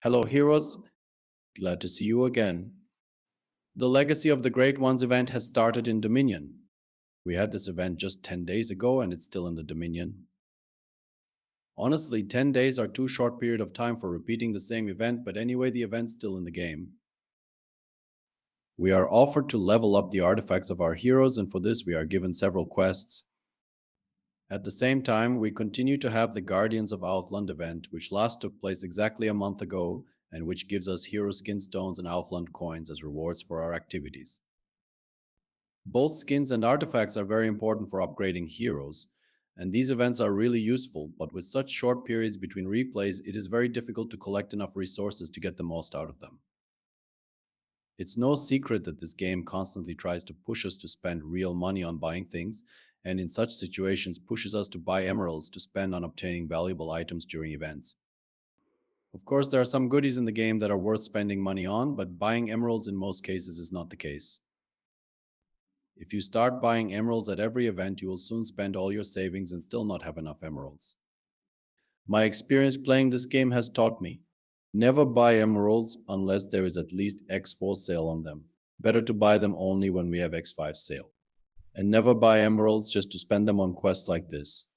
Hello, heroes. Glad to see you again. The Legacy of the Great Ones event has started in Dominion. We had this event just 10 days ago and it's still in the Dominion. Honestly, 10 days are too short period of time for repeating the same event, but anyway, the event's still in the game. We are offered to level up the artifacts of our heroes, and for this we are given several quests. At the same time, we continue to have the Guardians of Outland event, which last took place exactly a month ago, and which gives us hero skin stones and Outland coins as rewards for our activities. Both skins and artifacts are very important for upgrading heroes, and these events are really useful, but with such short periods between replays, it is very difficult to collect enough resources to get the most out of them. It's no secret that this game constantly tries to push us to spend real money on buying things, and in such situations pushes us to buy emeralds to spend on obtaining valuable items during events. Of course, there are some goodies in the game that are worth spending money on, but buying emeralds in most cases is not the case. If you start buying emeralds at every event, you will soon spend all your savings and still not have enough emeralds. My experience playing this game has taught me never buy emeralds unless there is at least X4 sale on them. Better to buy them only when we have X5 sale. And never buy emeralds just to spend them on quests like this.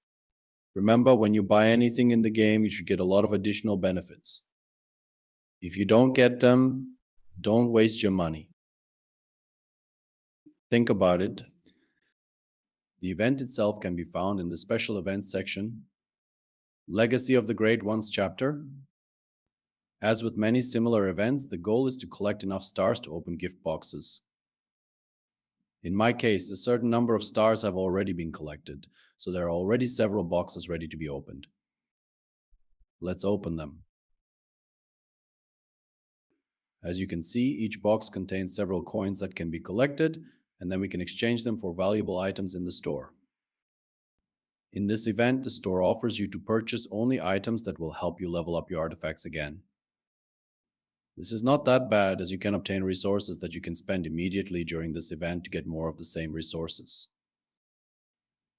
Remember, when you buy anything in the game, you should get a lot of additional benefits. If you don't get them, don't waste your money. Think about it. The event itself can be found in the special events section, Legacy of the Great Ones chapter. As with many similar events, the goal is to collect enough stars to open gift boxes. In my case, a certain number of stars have already been collected, so there are already several boxes ready to be opened. Let's open them. As you can see, each box contains several coins that can be collected, and then we can exchange them for valuable items in the store. In this event, the store offers you to purchase only items that will help you level up your artifacts again. This is not that bad, as you can obtain resources that you can spend immediately during this event to get more of the same resources.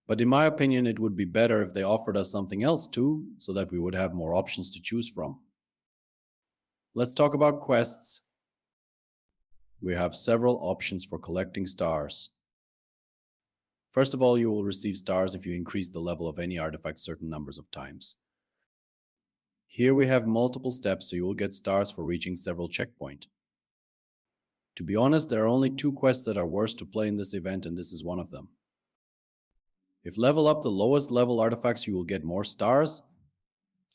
But in my opinion, it would be better if they offered us something else too, so that we would have more options to choose from. Let's talk about quests. We have several options for collecting stars. First of all, you will receive stars if you increase the level of any artifact certain numbers of times. Here we have multiple steps, so you will get stars for reaching several checkpoints. To be honest, there are only two quests that are worse to play in this event, and this is one of them. If level up the lowest level artifacts, you will get more stars,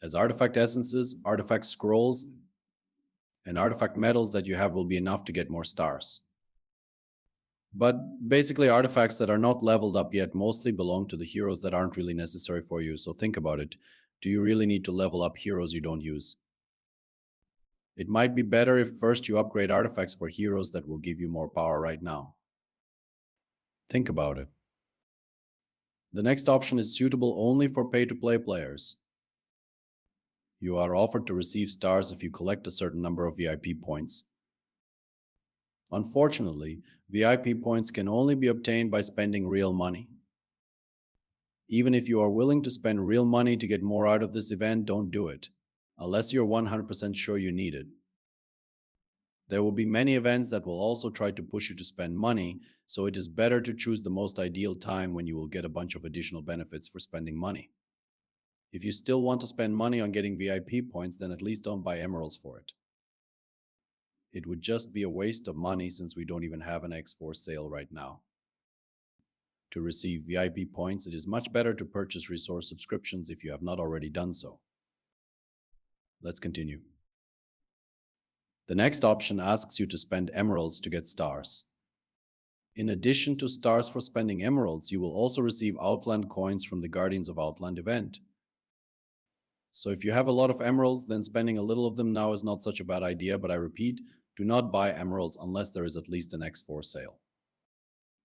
as artifact essences, artifact scrolls, and artifact medals that you have will be enough to get more stars. But basically, artifacts that are not leveled up yet mostly belong to the heroes that aren't really necessary for you, so think about it. Do you really need to level up heroes you don't use? It might be better if first you upgrade artifacts for heroes that will give you more power right now. Think about it. The next option is suitable only for pay-to-play players. You are offered to receive stars if you collect a certain number of VIP points. Unfortunately, VIP points can only be obtained by spending real money. Even if you are willing to spend real money to get more out of this event, don't do it, unless you're 100% sure you need it. There will be many events that will also try to push you to spend money, so it is better to choose the most ideal time when you will get a bunch of additional benefits for spending money. If you still want to spend money on getting VIP points, then at least don't buy emeralds for it. It would just be a waste of money since we don't even have an X4 sale right now. To receive VIP points, it is much better to purchase resource subscriptions if you have not already done so. Let's continue. The next option asks you to spend emeralds to get stars. In addition to stars for spending emeralds, you will also receive Outland coins from the Guardians of Outland event. So if you have a lot of emeralds, then spending a little of them now is not such a bad idea, but I repeat, do not buy emeralds unless there is at least an X4 sale.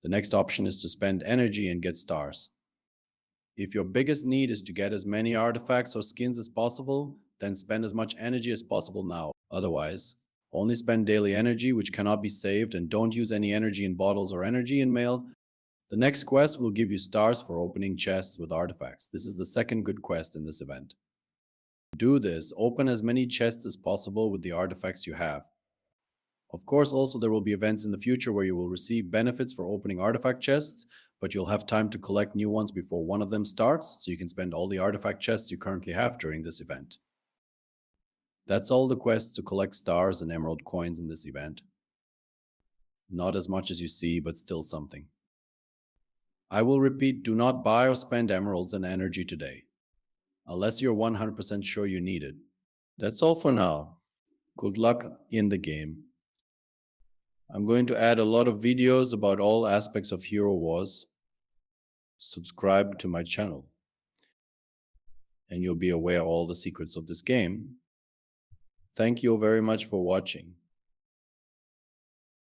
The next option is to spend energy and get stars. If your biggest need is to get as many artifacts or skins as possible, then spend as much energy as possible now. Otherwise, only spend daily energy, which cannot be saved, and don't use any energy in bottles or energy in mail. The next quest will give you stars for opening chests with artifacts. This is the second good quest in this event. Do this, open as many chests as possible with the artifacts you have. Of course, also there will be events in the future where you will receive benefits for opening artifact chests, but you'll have time to collect new ones before one of them starts, so you can spend all the artifact chests you currently have during this event. That's all the quests to collect stars and emerald coins in this event. Not as much as you see, but still something. I will repeat, do not buy or spend emeralds and energy today, unless you're 100% sure you need it. That's all for now. Good luck in the game. I'm going to add a lot of videos about all aspects of Hero Wars. Subscribe to my channel, and you'll be aware of all the secrets of this game. Thank you very much for watching.